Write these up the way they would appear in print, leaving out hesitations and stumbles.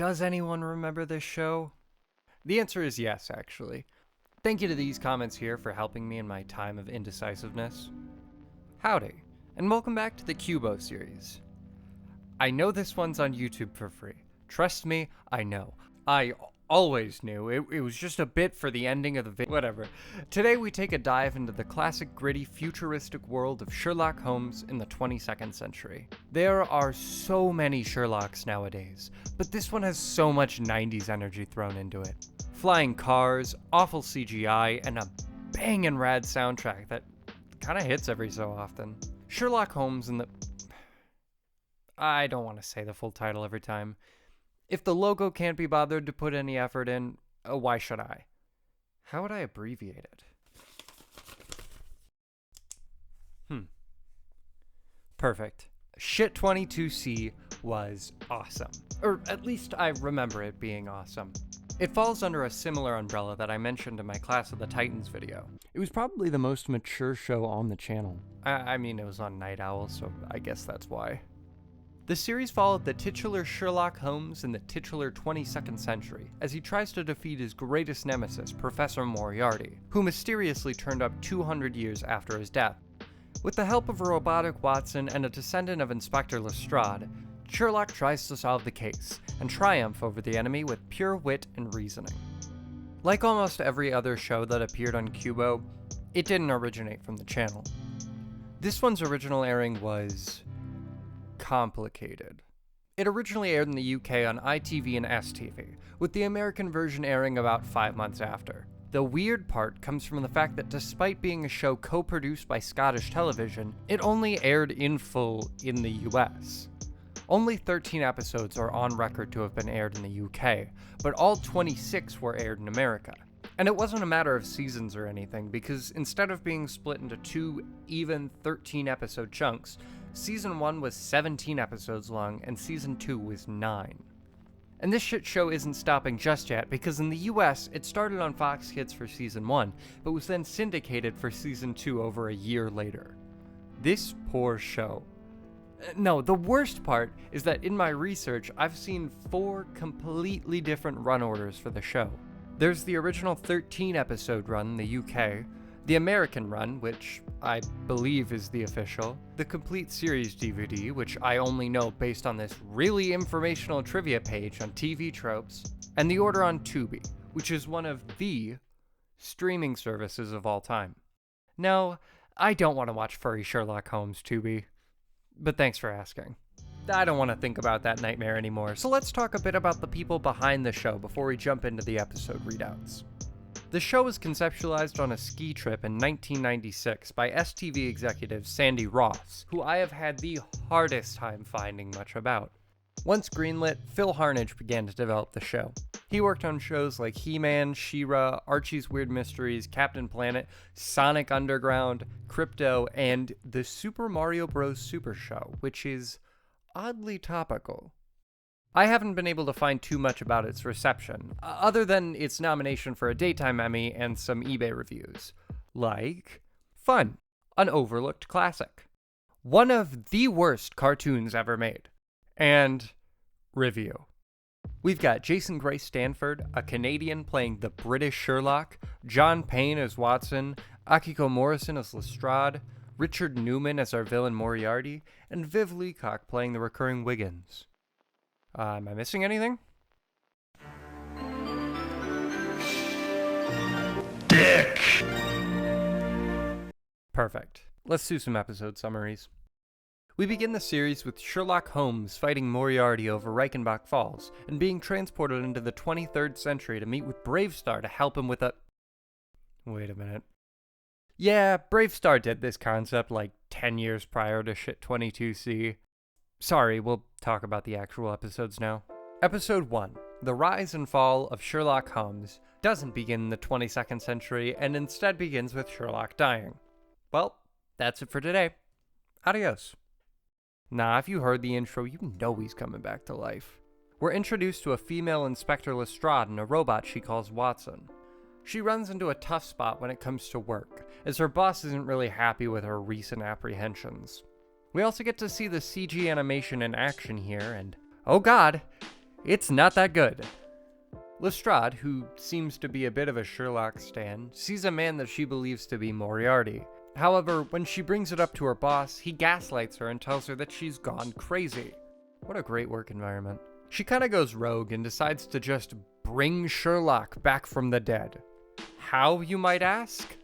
Does anyone remember this show? The answer is yes, actually. Thank you to these comments here for helping me in my time of indecisiveness. Howdy, and welcome back to the Qubo series. I know this one's on YouTube for free. Trust me, I know. I always knew. It was just a bit for the ending of the video. Whatever. Today we take a dive into the classic gritty futuristic world of Sherlock Holmes in the 22nd century. There are so many Sherlocks nowadays, but this one has so much 90s energy thrown into it. Flying cars, awful CGI, and a bangin' rad soundtrack that kinda hits every so often. Sherlock Holmes and the... I don't want to say the full title every time. If the logo can't be bothered to put any effort in, why should I? How would I abbreviate it? Perfect. Shit 22C was awesome. Or at least I remember it being awesome. It falls under a similar umbrella that I mentioned in my Class of the Titans video. It was probably the most mature show on the channel. I mean, it was on Night Owl, so I guess that's why. The series followed the titular Sherlock Holmes in the titular 22nd century, as he tries to defeat his greatest nemesis, Professor Moriarty, who mysteriously turned up 200 years after his death. With the help of a robotic Watson and a descendant of Inspector Lestrade, Sherlock tries to solve the case, and triumph over the enemy with pure wit and reasoning. Like almost every other show that appeared on Qubo, it didn't originate from the channel. This one's original airing was... complicated. It originally aired in the UK on ITV and STV, with the American version airing about 5 months after. The weird part comes from the fact that despite being a show co-produced by Scottish Television, it only aired in full in the US. Only 13 episodes are on record to have been aired in the UK, but all 26 were aired in America. And it wasn't a matter of seasons or anything, because instead of being split into 2 even 13-episode chunks, Season 1 was 17 episodes long, and Season 2 was 9. And this shit show isn't stopping just yet, because in the US, it started on Fox Kids for Season 1, but was then syndicated for Season 2 over a year later. This poor show. No, the worst part is that in my research, I've seen 4 completely different run orders for the show. There's the original 13-episode run in the UK, the American run, which I believe is the official, the complete series DVD, which I only know based on this really informational trivia page on TV Tropes, and the order on Tubi, which is one of the streaming services of all time. No, I don't want to watch furry Sherlock Holmes, Tubi, but thanks for asking. I don't want to think about that nightmare anymore, so let's talk a bit about the people behind the show before we jump into the episode readouts. The show was conceptualized on a ski trip in 1996 by STV executive Sandy Ross, who I have had the hardest time finding much about. Once greenlit, Phil Harnage began to develop the show. He worked on shows like He-Man, She-Ra, Archie's Weird Mysteries, Captain Planet, Sonic Underground, Crypto, and the Super Mario Bros. Super Show, which is oddly topical. I haven't been able to find too much about its reception, other than its nomination for a Daytime Emmy and some eBay reviews. Like, Fun, an overlooked classic. One of the worst cartoons ever made. And Review. We've got Jason Gray Stanford, a Canadian playing the British Sherlock, John Payne as Watson, Akiko Morrison as Lestrade, Richard Newman as our villain Moriarty, and Viv Leacock playing the recurring Wiggins. Am I missing anything? Dick! Perfect. Let's do some episode summaries. We begin the series with Sherlock Holmes fighting Moriarty over Reichenbach Falls and being transported into the 23rd century to meet with Bravestar to help him with a... Wait a minute. Yeah, Bravestar did this concept like 10 years prior to Shit 22C. Sorry, we'll talk about the actual episodes now. Episode 1, The Rise and Fall of Sherlock Holmes, doesn't begin in the 22nd century and instead begins with Sherlock dying. Well, that's it for today. Adios. Nah, if you heard the intro, you know he's coming back to life. We're introduced to a female Inspector Lestrade and a robot she calls Watson. She runs into a tough spot when it comes to work, as her boss isn't really happy with her recent apprehensions. We also get to see the CG animation in action here, and oh god, It's not that good. Lestrade, who seems to be a bit of a Sherlock stan, sees a man that she believes to be Moriarty. However, when she brings it up to her boss, he gaslights her and tells her that she's gone crazy. What a great work environment. She kinda goes rogue and decides to just bring Sherlock back from the dead. How, you might ask?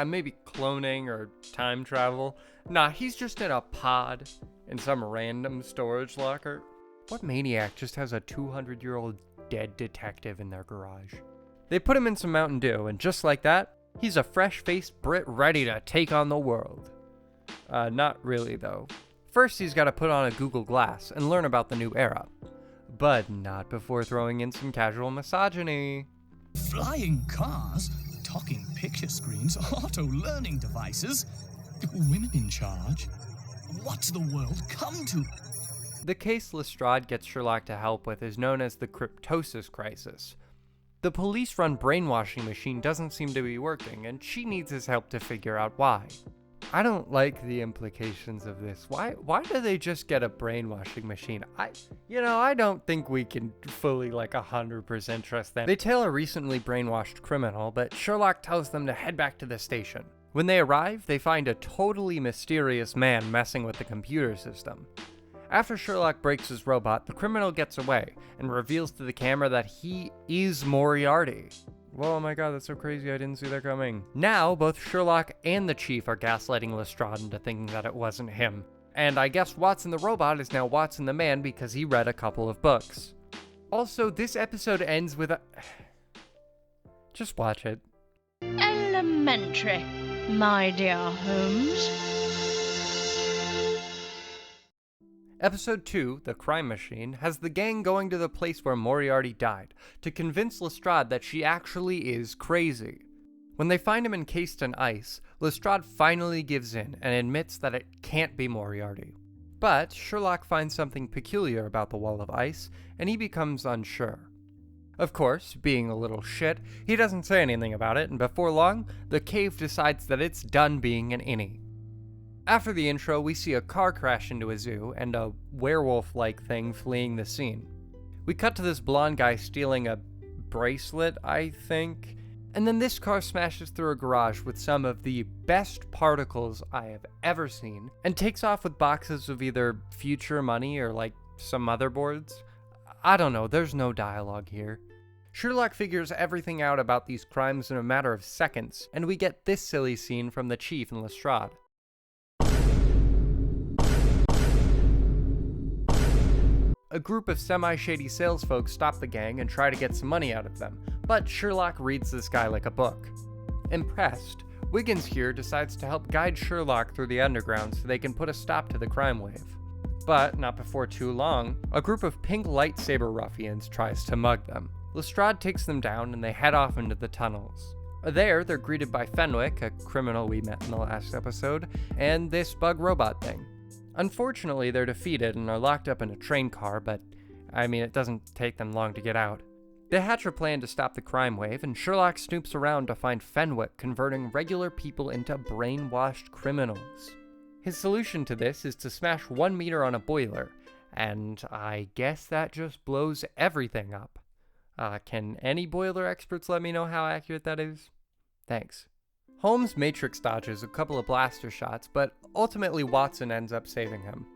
Maybe cloning or time travel. Nah, he's just in a pod in some random storage locker. What maniac just has a 200-year-old dead detective in their garage? They put him in some Mountain Dew, and just like that, he's a fresh-faced Brit ready to take on the world. Not really, though. First, he's got to put on a Google Glass and learn about the new era. But not before throwing in some casual misogyny. Flying cars, talking picture screens, auto-learning devices, women in charge. What's the world come to? The case Lestrade gets Sherlock to help with is known as the cryptosis crisis. The police-run brainwashing machine doesn't seem to be working, and she needs his help to figure out why. I don't like the implications of this. Why do they just get a brainwashing machine? I don't think we can fully 100% trust them. They tail a recently brainwashed criminal, but Sherlock tells them to head back to the station. When they arrive, they find a totally mysterious man messing with the computer system. After Sherlock breaks his robot, the criminal gets away and reveals to the camera that he is Moriarty. Whoa, oh my god, that's so crazy, I didn't see that coming. Now, both Sherlock and the Chief are gaslighting Lestrade into thinking that it wasn't him. And I guess Watson the robot is now Watson the man because he read a couple of books. Also, this episode ends with a... Just watch it. Elementary, my dear Holmes. Episode 2, The Crime Machine, has the gang going to the place where Moriarty died to convince Lestrade that she actually is crazy. When they find him encased in ice, Lestrade finally gives in and admits that it can't be Moriarty. But Sherlock finds something peculiar about the wall of ice, and he becomes unsure. Of course, being a little shit, he doesn't say anything about it, and before long, the cave decides that it's done being an innie. After the intro, we see a car crash into a zoo and a werewolf-like thing fleeing the scene. We cut to this blonde guy stealing a bracelet, I think, and then this car smashes through a garage with some of the best particles I have ever seen, and takes off with boxes of either future money or some motherboards. I don't know, there's no dialogue here. Sherlock figures everything out about these crimes in a matter of seconds, and we get this silly scene from the Chief and Lestrade. A group of semi-shady sales folks stop the gang and try to get some money out of them, but Sherlock reads this guy like a book. Impressed, Wiggins here decides to help guide Sherlock through the underground so they can put a stop to the crime wave. But not before too long, a group of pink lightsaber ruffians tries to mug them. Lestrade takes them down and they head off into the tunnels. There, they're greeted by Fenwick, a criminal we met in the last episode, and this bug robot thing. Unfortunately, they're defeated and are locked up in a train car, but, it doesn't take them long to get out. They hatch a plan to stop the crime wave, and Sherlock snoops around to find Fenwick converting regular people into brainwashed criminals. His solution to this is to smash 1 meter on a boiler, and I guess that just blows everything up. Can any boiler experts let me know how accurate that is? Thanks. Holmes matrix dodges a couple of blaster shots, but ultimately Watson ends up saving him.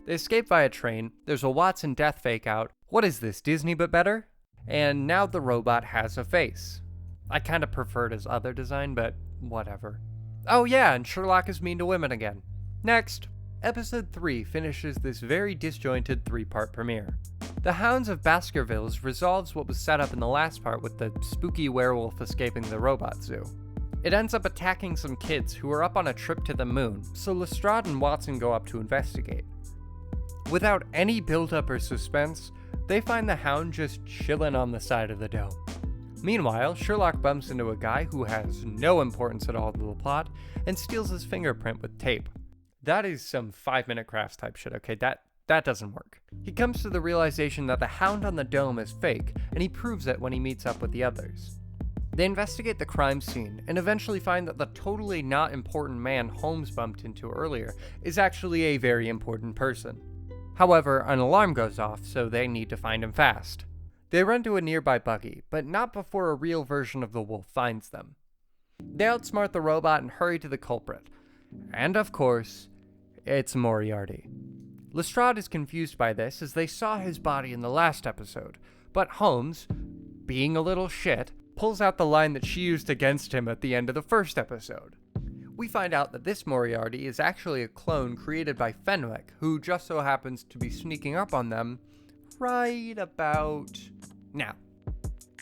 They escape via train, there's a Watson death fake out. What is this, Disney but better? And now the robot has a face. I kinda preferred his other design, but whatever. Oh yeah, and Sherlock is mean to women again. Next! Episode 3 finishes this very disjointed 3-part premiere. The Hounds of Baskervilles resolves what was set up in the last part with the spooky werewolf escaping the robot zoo. It ends up attacking some kids who are up on a trip to the moon, so Lestrade and Watson go up to investigate. Without any build-up or suspense, they find the Hound just chillin' on the side of the dome. Meanwhile, Sherlock bumps into a guy who has no importance at all to the plot and steals his fingerprint with tape. That is some 5-minute crafts type shit, okay? That doesn't work. He comes to the realization that the Hound on the dome is fake, and he proves it when he meets up with the others. They investigate the crime scene, and eventually find that the totally not important man Holmes bumped into earlier is actually a very important person. However, an alarm goes off, so they need to find him fast. They run to a nearby buggy, but not before a real version of the wolf finds them. They outsmart the robot and hurry to the culprit. And of course, it's Moriarty. Lestrade is confused by this as they saw his body in the last episode, but Holmes, being a little shit, pulls out the line that she used against him at the end of the first episode. We find out that this Moriarty is actually a clone created by Fenwick, who just so happens to be sneaking up on them right about now.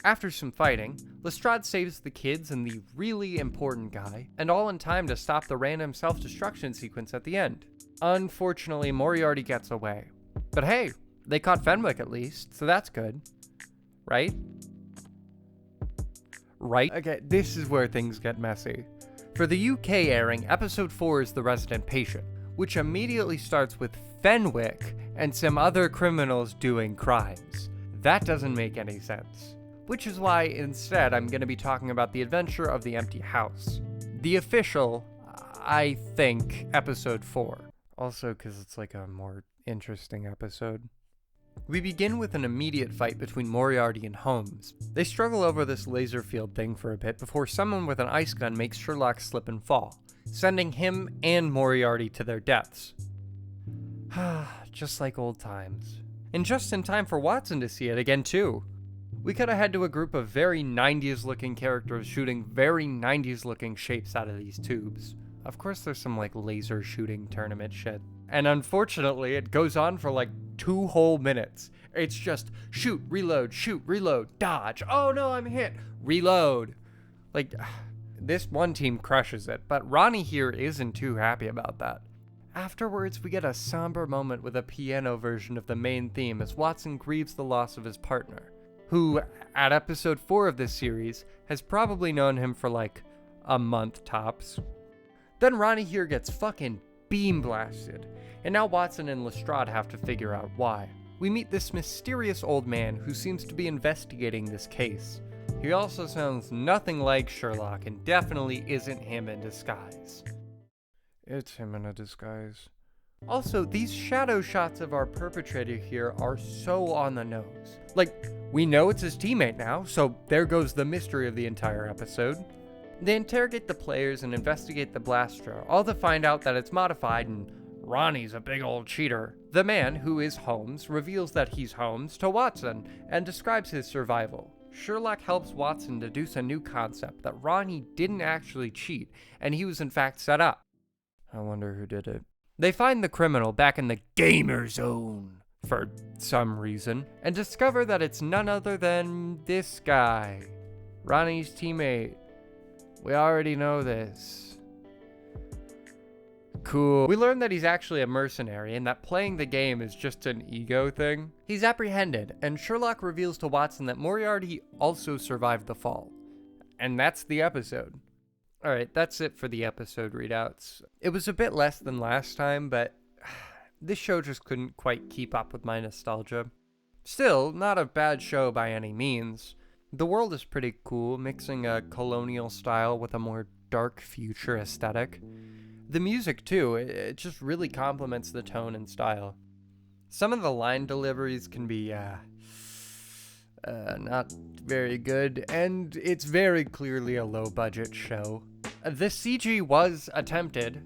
After some fighting, Lestrade saves the kids and the really important guy, and all in time to stop the random self-destruction sequence at the end. Unfortunately, Moriarty gets away. But hey, they caught Fenwick at least, so that's good. Right? Right? Okay, this is where things get messy. For the UK airing, episode 4 is The Resident Patient, which immediately starts with Fenwick and some other criminals doing crimes. That doesn't make any sense. Which is why instead I'm going to be talking about The Adventure of the Empty House. The official, I think, episode 4. Also because it's like a more interesting episode. We begin with an immediate fight between Moriarty and Holmes. They struggle over this laser field thing for a bit before someone with an ice gun makes Sherlock slip and fall, sending him and Moriarty to their deaths. Just like old times. And just in time for Watson to see it again too. We cut ahead to a group of very 90s looking characters shooting very 90s looking shapes out of these tubes. Of course there's some like laser shooting tournament shit. And unfortunately it goes on for like 2 whole minutes. It's just shoot, reload, dodge. Oh no, I'm hit. Reload. Like, this one team crushes it, but Ronnie here isn't too happy about that. Afterwards, we get a somber moment with a piano version of the main theme as Watson grieves the loss of his partner, who, at episode 4 of this series, has probably known him for like a month tops. Then Ronnie here gets fucking beam blasted, and now Watson and Lestrade have to figure out why. We meet this mysterious old man who seems to be investigating this case. He also sounds nothing like Sherlock and definitely isn't him in disguise. It's him in a disguise. Also, these shadow shots of our perpetrator here are so on the nose. Like, we know it's his teammate now, so there goes the mystery of the entire episode. They interrogate the players and investigate the blaster, all to find out that it's modified and Ronnie's a big old cheater. The man, who is Holmes, reveals that he's Holmes to Watson and describes his survival. Sherlock helps Watson deduce a new concept that Ronnie didn't actually cheat, and he was in fact set up. I wonder who did it. They find the criminal back in the gamer zone for some reason, and discover that it's none other than this guy, Ronnie's teammate. We already know this. Cool. We learn that he's actually a mercenary and that playing the game is just an ego thing. He's apprehended, and Sherlock reveals to Watson that Moriarty also survived the fall. And that's the episode. Alright, that's it for the episode readouts. It was a bit less than last time, but this show just couldn't quite keep up with my nostalgia. Still, not a bad show by any means. The world is pretty cool, mixing a colonial style with a more dark future aesthetic. The music, too, it just really complements the tone and style. Some of the line deliveries can be, not very good, and it's very clearly a low-budget show. The CG was attempted.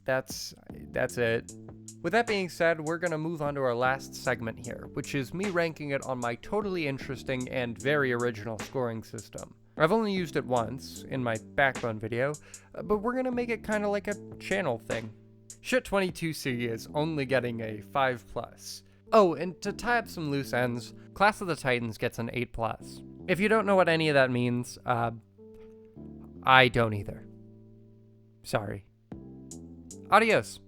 That's it. With that being said, we're gonna move on to our last segment here, which is me ranking it on my totally interesting and very original scoring system. I've only used it once, in my Backbone video, but we're gonna make it kinda like a channel thing. Shit 22C is only getting a 5+. Oh, and to tie up some loose ends, Class of the Titans gets an 8+. If you don't know what any of that means, I don't either. Sorry. Adios.